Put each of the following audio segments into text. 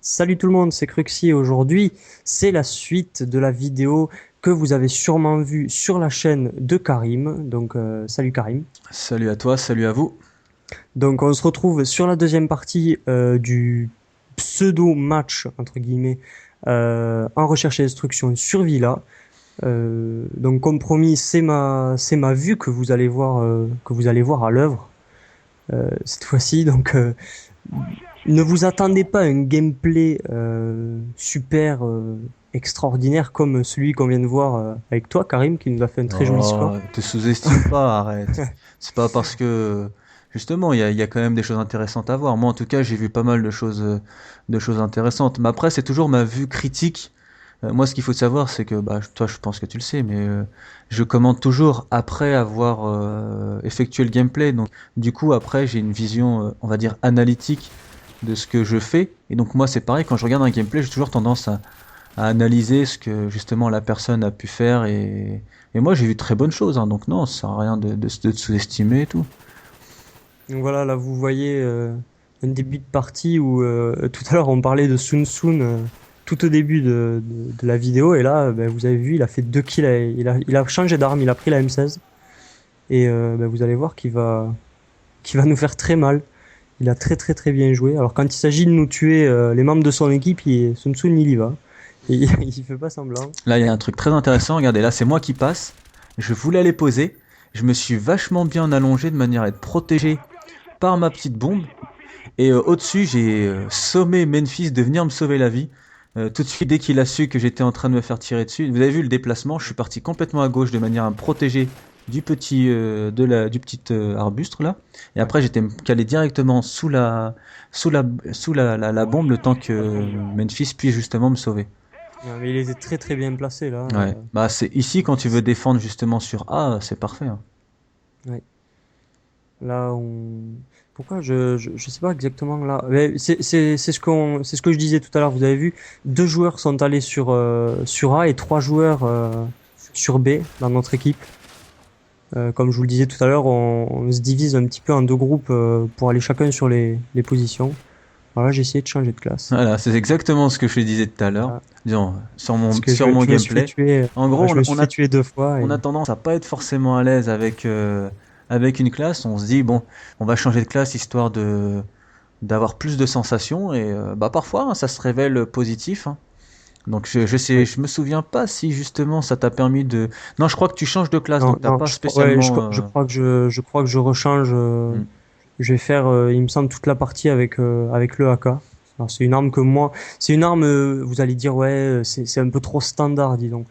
Salut tout le monde, c'est Cruxy et aujourd'hui c'est la suite de la vidéo que vous avez sûrement vue sur la chaîne de Karim. Donc salut Karim. Salut à toi, salut à vous. Donc on se retrouve sur la deuxième partie du pseudo match entre guillemets en recherche et destruction sur Villa. Donc comme promis c'est ma vue que vous allez voir à l'œuvre cette fois-ci. Donc ne vous attendez pas à un gameplay super extraordinaire comme celui qu'on vient de voir avec toi, Karim, qui nous a fait un très joli score. Oh, te sous-estime pas, arrête. C'est pas parce que, justement, il y a quand même des choses intéressantes à voir. Moi, en tout cas, j'ai vu pas mal de choses intéressantes. Mais après, c'est toujours ma vue critique. Moi, ce qu'il faut savoir, c'est que, bah, toi, je pense que tu le sais, mais je commente toujours après avoir effectué le gameplay. Donc, du coup, après, j'ai une vision, on va dire, analytique de ce que je fais. Et donc, moi, c'est pareil, quand je regarde un gameplay, j'ai toujours tendance à analyser ce que justement la personne a pu faire et moi j'ai vu de très bonnes choses hein, donc non ça sert à rien de sous-estimer et tout. Donc voilà, là vous voyez un début de partie où tout à l'heure on parlait de Sun Sun tout au début de la vidéo et là ben, vous avez vu il a fait 2 kills, il a changé d'arme, il a pris la M16 et ben, vous allez voir qu'il va nous faire très mal. Il a très très très bien joué. Alors quand il s'agit de nous tuer les membres de son équipe, Sun Sun il y va. Et il fait pas semblant. Là il y a un truc très intéressant, regardez là c'est moi qui passe, je voulais aller poser, je me suis vachement bien allongé de manière à être protégé par ma petite bombe et au-dessus j'ai sommé Memphis de venir me sauver la vie. Tout de suite, dès qu'il a su que j'étais en train de me faire tirer dessus, vous avez vu le déplacement, je suis parti complètement à gauche de manière à me protéger du petit arbuste là. Et après, j'étais calé directement sous la bombe le temps que Memphis puisse justement me sauver. Ouais, mais il était très très bien placé là. Ouais. Bah, c'est ici quand tu veux défendre justement sur A, c'est parfait, hein. Ouais. Là on. Pourquoi je sais pas exactement là. Mais c'est ce que je disais tout à l'heure. Vous avez vu, deux joueurs sont allés sur A et trois joueurs sur B dans notre équipe. Comme je vous le disais tout à l'heure, on se divise un petit peu en deux groupes pour aller chacun sur les positions. Voilà, j'ai essayé de changer de classe. Voilà, c'est exactement ce que je te disais tout à l'heure. Voilà. Disons, Parce que sur mon je me suis fait gameplay. tuer, En gros, je me suis fait tuer deux fois on et a tendance à pas être forcément à l'aise avec une classe. On se dit, bon, on va changer de classe histoire d'avoir plus de sensations. Et bah, parfois, hein, ça se révèle positif, hein. Donc, oui. je me souviens pas si justement ça t'a permis de. Non, je crois que tu changes de classe, Non, donc t'as non, pas ouais, spécialement. je crois que je rechange. Hmm. Je vais faire, il me semble, toute la partie avec le AK. Alors, c'est une arme que moi, c'est une arme. Vous allez dire ouais, c'est un peu trop standard, disons.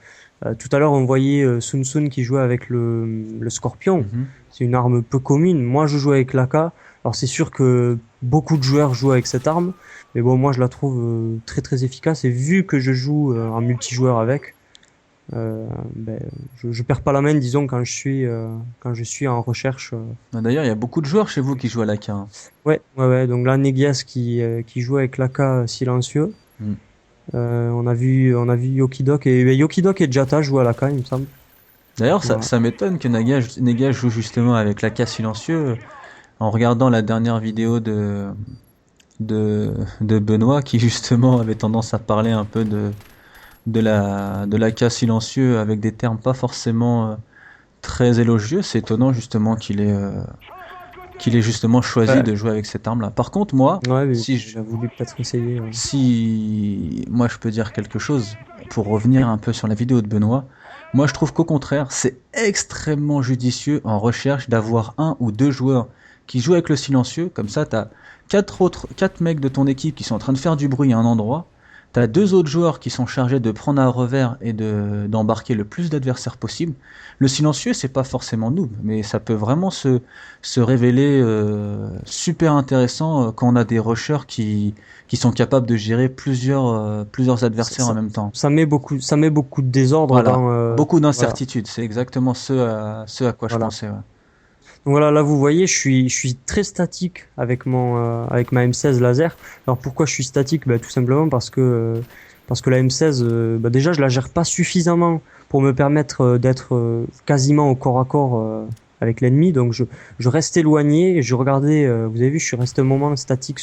Tout à l'heure, on voyait Sun Sun qui jouait avec le Scorpion. Mhm. C'est une arme peu commune. Moi, je joue avec l'AK. Alors, c'est sûr que beaucoup de joueurs jouent avec cette arme, mais bon, moi, je la trouve très très efficace. Et vu que je joue en multijoueur avec. Ben, je perds pas la main, disons, quand je suis en recherche. Ah, d'ailleurs, il y a beaucoup de joueurs chez vous qui jouent à la K, hein. Ouais, ouais, ouais. Donc là, Negias qui joue avec l'AK silencieux. Hmm. On a vu Yokidok et ben, Yokidok et Jata jouent à l'AK, il me semble. D'ailleurs, Voilà. ça m'étonne que Nega joue justement avec la K silencieux. En regardant la dernière vidéo de Benoît qui justement avait tendance à parler un peu de la cas silencieux avec des termes pas forcément très élogieux, c'est étonnant justement qu'il ait justement choisi Ouais, de jouer avec cette arme-là. Par contre, moi, ouais, mais il a voulu peut-être essayer. Ouais. si moi je peux dire quelque chose pour revenir un peu sur la vidéo de Benoît, moi je trouve qu'au contraire, c'est extrêmement judicieux en recherche d'avoir un ou deux joueurs qui jouent avec le silencieux, comme ça t'as quatre mecs de ton équipe qui sont en train de faire du bruit à un endroit, t'as deux autres joueurs qui sont chargés de prendre un revers et d'embarquer le plus d'adversaires possible. Le silencieux, c'est pas forcément noob, mais ça peut vraiment se révéler super intéressant quand on a des rushers qui sont capables de gérer plusieurs Ça, adversaires en ça, même temps. ça met beaucoup de désordre Voilà, dans. beaucoup Voilà, d'incertitudes, c'est exactement ce à quoi je voilà. pensais. Ouais. Donc voilà, là vous voyez, je suis très statique avec ma M16 laser. Alors pourquoi je suis statique? Bah, tout simplement parce que la M16, bah, déjà je la gère pas suffisamment pour me permettre d'être quasiment au corps à corps avec l'ennemi. Donc je reste éloigné et je regardais. Vous avez vu, je suis resté un moment statique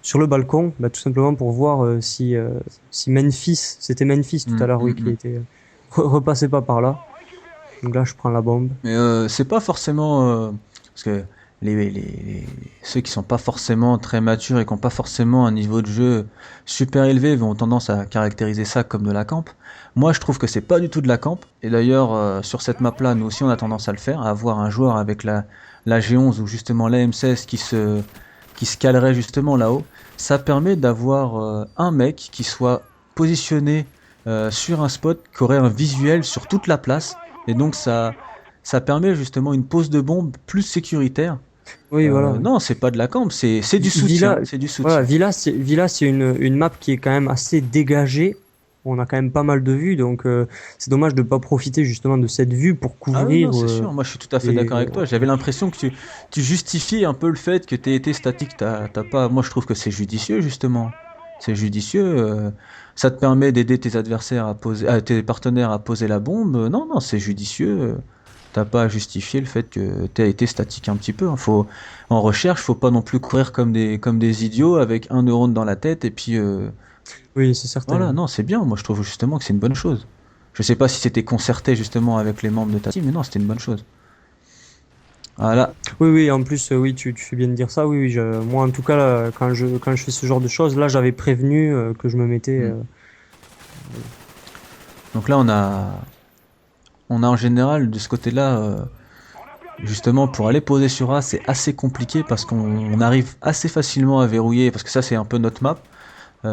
sur le balcon, bah, tout simplement pour voir si Memphis, c'était Memphis tout à Mm, l'heure, oui, mm, qui mm. était repassé pas par là. Donc là, je prends la bombe. Mais c'est pas forcément parce que ceux qui sont pas forcément très matures et qui ont pas forcément un niveau de jeu super élevé vont tendance à caractériser ça comme de la camp. Moi, je trouve que c'est pas du tout de la camp. Et d'ailleurs, sur cette map-là, nous aussi, on a tendance à le faire, à avoir un joueur avec la G11 ou justement la M16 qui se calerait justement là-haut. Ça permet d'avoir un mec qui soit positionné sur un spot, qui aurait un visuel sur toute la place. Et donc ça permet justement une pose de bombe plus sécuritaire. Oui, voilà. Non, c'est pas de la camp, c'est du Villa, soutien, c'est du voilà, soutien. Villa, c'est une map qui est quand même assez dégagée. On a quand même pas mal de vues, donc c'est dommage de pas profiter justement de cette vue pour Ah oui, non, couvrir c'est sûr. Moi, je suis tout à fait des. d'accord avec toi. J'avais l'impression que tu justifies un peu le fait que tu été statique. T'as pas. Moi, je trouve que c'est judicieux, justement. C'est judicieux. Ça te permet d'aider tes adversaires à poser, tes partenaires à poser la bombe. Non, non, c'est judicieux. T'as pas à justifier le fait que tu as été statique un petit peu. En recherche, faut pas non plus courir comme des idiots avec un neurone dans la tête et puis Oui, c'est certain. voilà. Non, c'est bien. Moi, je trouve justement que c'est une bonne chose. Je sais pas si c'était concerté justement avec les membres de ta team, mais non, c'était une bonne chose. Voilà. Oui, oui, en plus, oui, tu fais bien de dire ça. Oui, oui, moi, en tout cas, là, quand je fais ce genre de choses, là, j'avais prévenu que je me mettais. Hmm. Donc là, on a en général de ce côté-là, justement, pour aller poser sur A, c'est assez compliqué parce qu'on arrive assez facilement à verrouiller, parce que ça, c'est un peu notre map.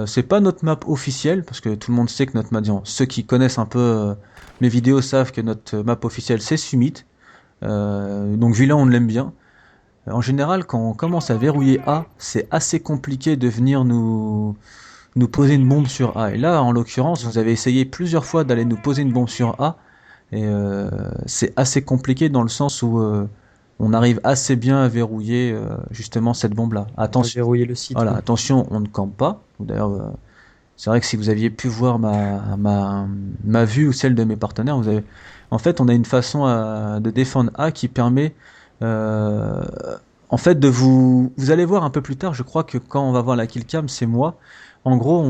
C'est pas notre map officielle, parce que tout le monde sait que notre map, disons, ceux qui connaissent un peu mes vidéos savent que notre map officielle, c'est Summit. Donc Villa, on l'aime bien. En général, quand on commence à verrouiller A, c'est assez compliqué de venir nous poser une bombe sur A. Et là, en l'occurrence, vous avez essayé plusieurs fois d'aller nous poser une bombe sur A. Et c'est assez compliqué dans le sens où on arrive assez bien à verrouiller justement cette bombe-là. À Attention, verrouiller le site, voilà, oui. attention, on ne campe pas. D'ailleurs, c'est vrai que si vous aviez pu voir ma vue ou celle de mes partenaires, vous avez, en fait, on a une façon de défendre A qui permet, euh, en fait, vous allez voir un peu plus tard. Je crois que quand on va voir la kill cam, c'est moi. En gros,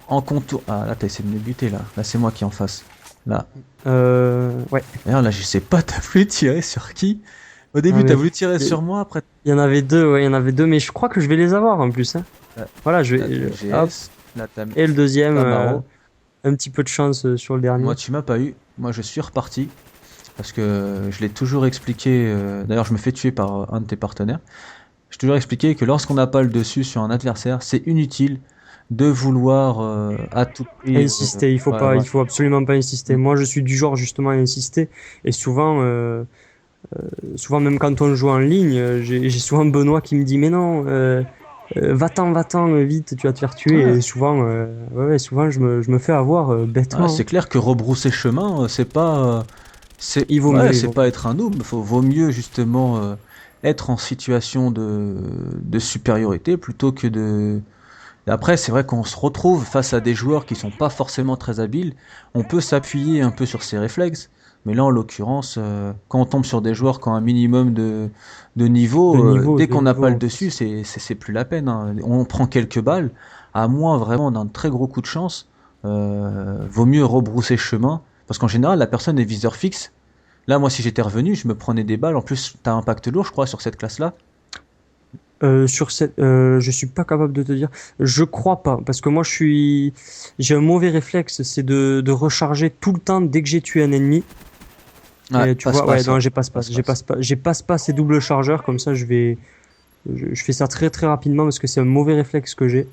en contour. Ah là, t'as essayé de me buter là. Là, c'est moi qui est en face. Là. Ouais. D'ailleurs, là, je sais pas, t'as voulu tirer sur qui? Au Ah, début, t'as mais voulu tirer il sur moi, après, il y en avait deux, ouais, il y en avait deux, mais je crois que je vais les avoir en plus, hein. t'as Voilà, t'as ton hop. GS, là, t'as Et le deuxième, pas Maro. un petit peu de chance sur le Moi, dernier. tu m'as pas eu. Moi, je suis reparti. Parce que je l'ai toujours expliqué. D'ailleurs, je me fais tuer par un de tes partenaires. J'ai toujours expliqué que lorsqu'on n'a pas le dessus sur un adversaire, c'est inutile de vouloir à tout prix. Insister, Ouais, ouais. il faut absolument pas insister. Mm. Moi, je suis du genre justement à insister, et souvent même quand on joue en ligne, j'ai souvent Benoît qui me dit mais non, va-t'en, vite, tu vas te faire tuer. Ouais. Et souvent, ouais, souvent je me fais avoir Ouais, bêtement, c'est hein. clair que rebrousser chemin, c'est pas, Il vaut ouais, mieux, il c'est vaut pas mieux. être un noob. Vaut mieux justement être en situation de supériorité plutôt que de. Et après, c'est vrai qu'on se retrouve face à des joueurs qui sont pas forcément très habiles. On peut s'appuyer un peu sur ses réflexes, mais là, en l'occurrence, quand on tombe sur des joueurs qui ont un minimum de niveau, dès De qu'on n'a pas niveau le en dessus, plus. c'est plus la peine, hein. On prend quelques balles, à moins vraiment d'un très gros coup de chance. Vaut mieux rebrousser chemin, parce qu'en général, la personne est viseur fixe. Là, moi, si j'étais revenu, je me prenais des balles. En plus, t'as un impact lourd, je crois, sur cette classe-là. Je suis pas capable de te dire. Je crois pas, parce que j'ai un mauvais réflexe, c'est de recharger tout le temps dès que j'ai tué un ennemi. Ouais, Et tu vois, ouais, passe-passe, ouais. non, j'ai passe-passe, Passe-passe. j'ai passe-passe et double chargeur, comme ça je fais ça très très rapidement parce que c'est un mauvais réflexe que j'ai.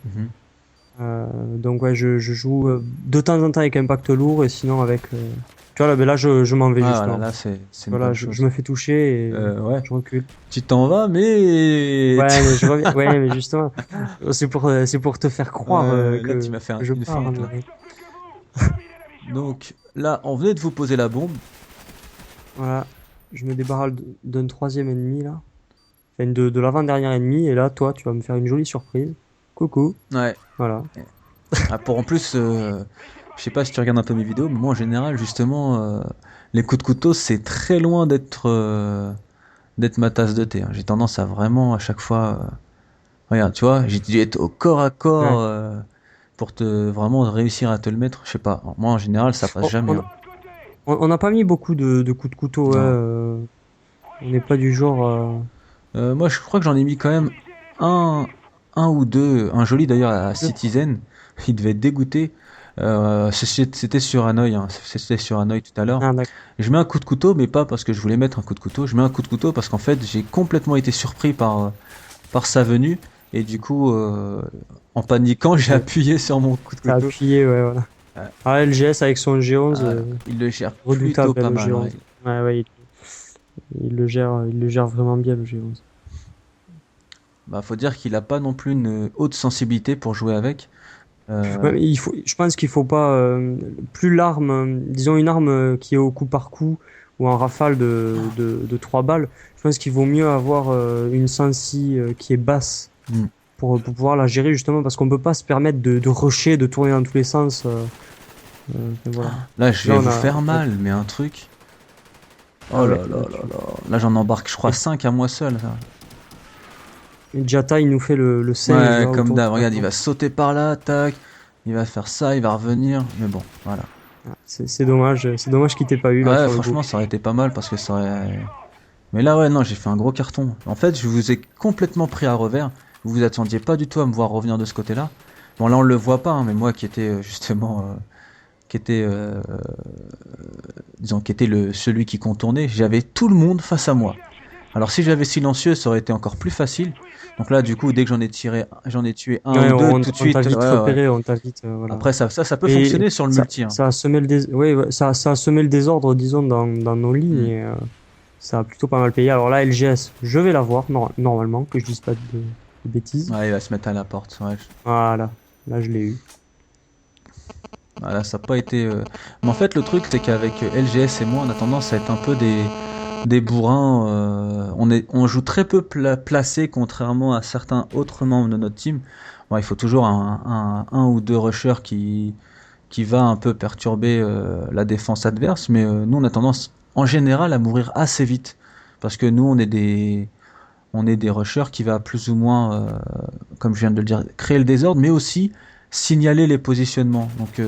Mhm. Donc ouais, je joue de temps en temps avec impact lourd et sinon avec. Tu vois là, ben là je m'en vais Ah, voilà, justement. là, c'est une Voilà, bonne je chose. me fais toucher et Ouais. je recule. Tu t'en vas, mais Ouais, mais je reviens. Ouais, mais justement, c'est pour te faire croire là, tu m'as fait que je une pars, feinte, là. mais Donc, là, on venait de vous poser la bombe. voilà, je me débarrasse d'un troisième ennemi là, enfin de l'avant-dernier ennemi et là, toi, tu vas me faire une jolie surprise. Coucou, Ouais. voilà. Ah, pour en plus, je sais pas si tu regardes un peu mes vidéos, mais moi, en général, justement, les coups de couteau, c'est très loin d'être ma tasse de thé, hein. J'ai tendance à vraiment, à chaque fois, Regarde, tu vois, j'ai dû être au corps à corps Ouais. pour te vraiment réussir à te le mettre. Je sais pas. Moi, en général, ça passe On jamais, on hein. on n'a pas mis beaucoup de coups de couteau, ouais, Non. on n'est pas du genre. Moi, je crois que j'en ai mis quand même un, un ou deux. Un joli d'ailleurs à Citizen. Il devait être dégoûté. C'était sur Hanoï, hein. C'était sur Hanoï tout à l'heure. Ah, d'accord. Je mets un coup de couteau, mais pas parce que je voulais mettre un coup de couteau. Je mets un coup de couteau parce qu'en fait, j'ai complètement été surpris par sa venue. Et du coup, en paniquant, j'ai Ouais. appuyé sur mon coup de T'as couteau. appuyé, ouais, voilà. Euh, Ah, LGS avec son G11, il le gère plutôt redoutable, hein, pas le mal, ouais. G11. Ouais, ouais, il le gère vraiment bien, le G11. Bah, faut dire qu'il a pas non plus une haute sensibilité pour jouer avec. Ouais, Euh, mais je pense qu'il faut pas, plus l'arme, disons une arme qui est au coup par coup ou en rafale de 3 balles, je pense qu'il vaut mieux avoir une sensi qui est basse hmm. pour pouvoir la gérer justement parce qu'on peut pas se permettre de rusher, de tourner dans tous les sens. Enfin, voilà. Là, je vais Là, vous faire on a- mal, mais un truc. Oh ah ouais, là là là là. Là, j'en embarque, je crois, et, 5 à moi seul, ça. et Jata, il nous fait le singe Ouais, là comme autour du d'hab. Regarde, il plateau. va sauter par là, tac. Il va faire ça, il va revenir. Mais bon, voilà. Ah, c'est dommage qu'il t'ait pas eu là Ouais, sur le franchement, gauche. ça aurait été pas mal parce que ça aurait. Mais là, ouais, non, j'ai fait un gros carton. En fait, je vous ai complètement pris à revers. Vous vous attendiez pas du tout à me voir revenir de ce côté-là. Bon, là, on le voit pas, hein, mais moi qui étais justement. Qui était. Disons, qui était celui qui contournait, j'avais tout le monde face à moi. Alors si j'avais silencieux, ça aurait été encore plus facile. Donc là, du coup, dès que j'en ai tué un ou Ouais, deux, tout de on t'a suite, ouais, vite ouais. repéré, on t'a vite, voilà. Après, ça peut Et fonctionner sur le multi, hein. ça a semé ouais, ouais, ça a semé le désordre, disons, dans nos lignes Hmm. et ça a plutôt pas mal payé. Alors là, LGS, je vais l'avoir, normalement, que je dise pas de bêtises. Ouais, il va se mettre à la porte. Ouais. Voilà, là, je l'ai eu. Voilà, ça n'a pas été. Mais en fait, le truc, c'est qu'avec LGS et moi, on a tendance à être un peu des bourrins. On joue très peu placé, contrairement à certains autres membres de notre team. Bon, il faut toujours un ou deux rushers qui va un peu perturber la défense adverse, mais nous on a tendance en général à mourir assez vite parce que nous on est des rushers qui va plus ou moins, comme je viens de le dire, créer le désordre, mais aussi signaler les positionnements. Donc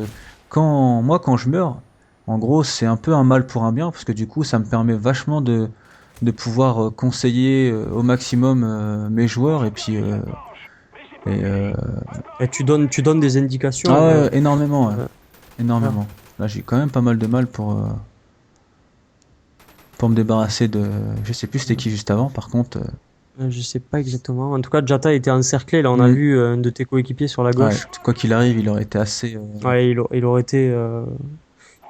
quand je meurs, en gros c'est un peu un mal pour un bien parce que du coup ça me permet vachement de pouvoir conseiller au maximum mes joueurs et puis et, Et tu donnes des indications. ah ouais, énormément, ouais. Euh, voilà. Énormément. Là, j'ai quand même pas mal de mal pour me débarrasser de. Je sais plus c'était qui juste avant, par contre. Je sais pas exactement. En tout cas, Jata était encerclé. Là, on a Hmm. vu un de tes coéquipiers sur la Ouais, gauche. quoi qu'il arrive, il aurait été assez. Ouais, il aurait été.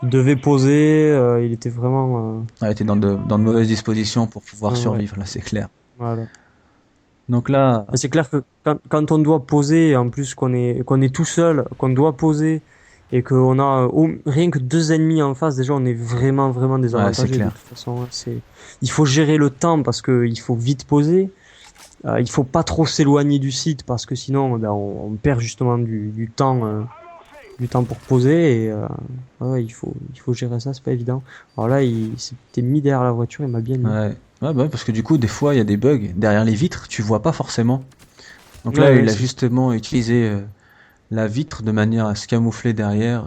Il devait poser. Il était vraiment. Ouais, était dans de mauvaises dispositions pour pouvoir Ouais, survivre, là, c'est clair. voilà. Donc là, Mais c'est clair que quand on doit poser, en plus qu'on est tout seul, qu'on doit poser et qu'on a rien que 2 ennemis en face, déjà on est vraiment ouais, c'est désavantagé de clair. toute façon, hein. Il faut gérer le temps parce que il faut vite poser. Il faut pas trop s'éloigner du site parce que sinon ben, on perd justement du temps pour poser et ouais, il faut gérer ça, c'est pas évident. Alors là, il s'était mis derrière la voiture, il m'a bien mis. Ouais. Ouais, bah, parce que du coup, des fois, il y a des bugs. Derrière les vitres, tu vois pas forcément. Donc Ouais, là, il ouais, a c'est justement utilisé la vitre de manière à se camoufler derrière.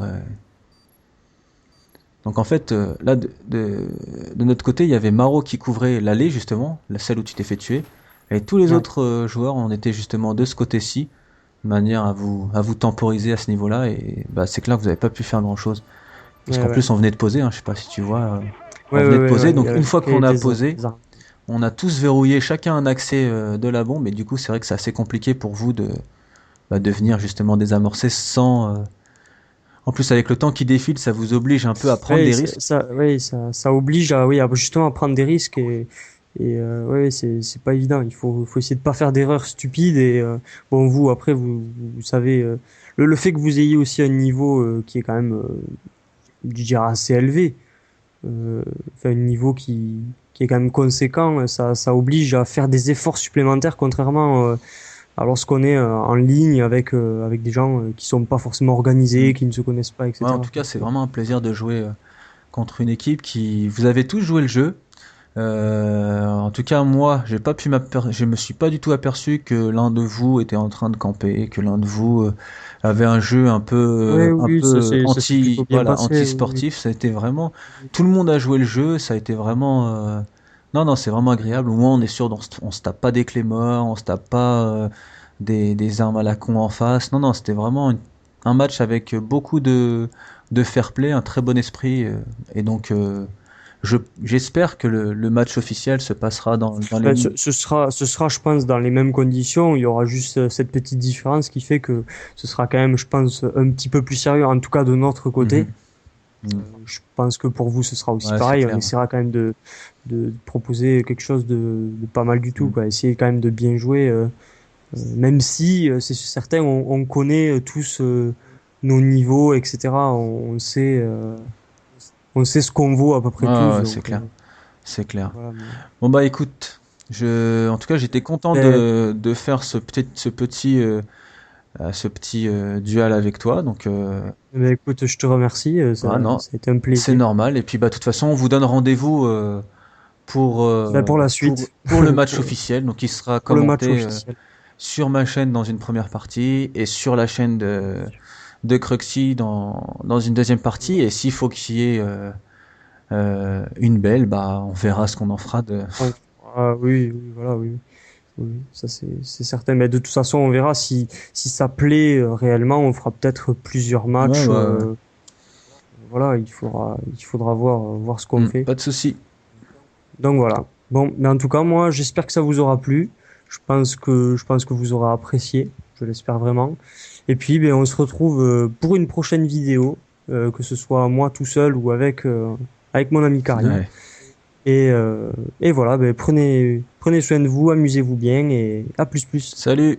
Donc en fait, là, de notre côté, il y avait Maro qui couvrait l'allée, justement, la celle où tu t'es fait tuer. Et tous les ouais. autres joueurs, on était justement de ce côté-ci, de manière à vous temporiser à ce niveau-là. Et bah, c'est clair que vous n'avez pas pu faire grand-chose. Parce Ouais, qu'en ouais. plus, on venait de poser, hein, je sais pas si tu vois. On Ouais, venait de poser, ouais. Il y donc avait une fois qu'on marqué a posé, des armes. on a tous verrouillé chacun un accès de la bombe. Et du coup, c'est vrai que c'est assez compliqué pour vous de venir justement désamorcer sans... En plus, avec le temps qui défile, ça vous oblige un peu à prendre Ouais, des risques. ouais, ça oblige à, oui, à justement à prendre des risques et ouais, c'est pas évident. Faut essayer de pas faire d'erreurs stupides et bon, vous, après, vous savez, le fait que vous ayez aussi un niveau qui est quand même, je dirais, assez élevé, enfin, un niveau qui est quand même conséquent, ça oblige à faire des efforts supplémentaires, contrairement à lorsqu'on est en ligne avec des gens qui sont pas forcément organisés, Mm. qui ne se connaissent pas, Ouais, en etc. tout cas, quoi. c'est vraiment un plaisir de jouer contre une équipe qui... Vous avez tous joué le jeu, En tout cas, moi, je me suis pas du tout aperçu que l'un de vous était en train de camper, que l'un de vous avait un jeu Oui, un oui, peu ça s'est plutôt bien voilà, passé. Oui, anti-sportif. Ça a été vraiment, oui. tout le monde a joué le jeu. Ça a été vraiment, non, non, c'est vraiment agréable. Au moins, on est sûr, on se tape pas des clés morts, on se tape pas des armes à la con en face. Non, non, c'était vraiment un match avec beaucoup de fair play, un très bon esprit, et donc. J'espère que le match officiel se passera dans les... Ben, ce sera, je pense, dans les mêmes conditions. Il y aura juste cette petite différence qui fait que ce sera quand même, je pense, un petit peu plus sérieux, en tout cas de notre côté. Mhm. Mhm. Je pense que pour vous, ce sera aussi Ouais, c'est pareil. On clair. essaiera quand même de proposer quelque chose de pas mal du tout, Mhm. quoi. Essayer quand même de bien jouer, même si c'est certain, on connaît tous nos niveaux, etc. On sait ce qu'on vaut à peu Ouais, près ouais, tous. ouais, c'est Donc, clair. C'est clair. voilà. Bon bah écoute, en tout cas j'étais content Ben, de faire ce petit duel avec toi. Donc ben, écoute, je te remercie. ah non, Ça a été un c'est plaisir. normal. Et puis bah de toute façon on vous donne rendez-vous Ben, pour la suite, pour le match pour, officiel. Donc il sera pour le match commenté officiel. sur ma chaîne dans une première partie et sur la chaîne de Cruxy dans une deuxième partie. Et s'il faut qu'il y ait une belle, bah on verra ce qu'on en fera de. Ah, oui, oui, voilà, oui. Oui, ça c'est certain. Mais de toute façon, on verra si ça plaît réellement. On fera peut-être plusieurs Ouais, matchs. ouais, ouais. Voilà, il faudra voir, voir ce qu'on fait. Pas de souci. Donc voilà. Bon, mais en tout cas, moi, j'espère que ça vous aura plu. Je pense que vous aurez apprécié. Je l'espère vraiment. Et puis, ben, on se retrouve pour une prochaine vidéo, que ce soit moi tout seul ou avec mon ami Karim. Ouais. Et, euh, et voilà, ben, prenez soin de vous, amusez-vous bien et à plus plus. Salut.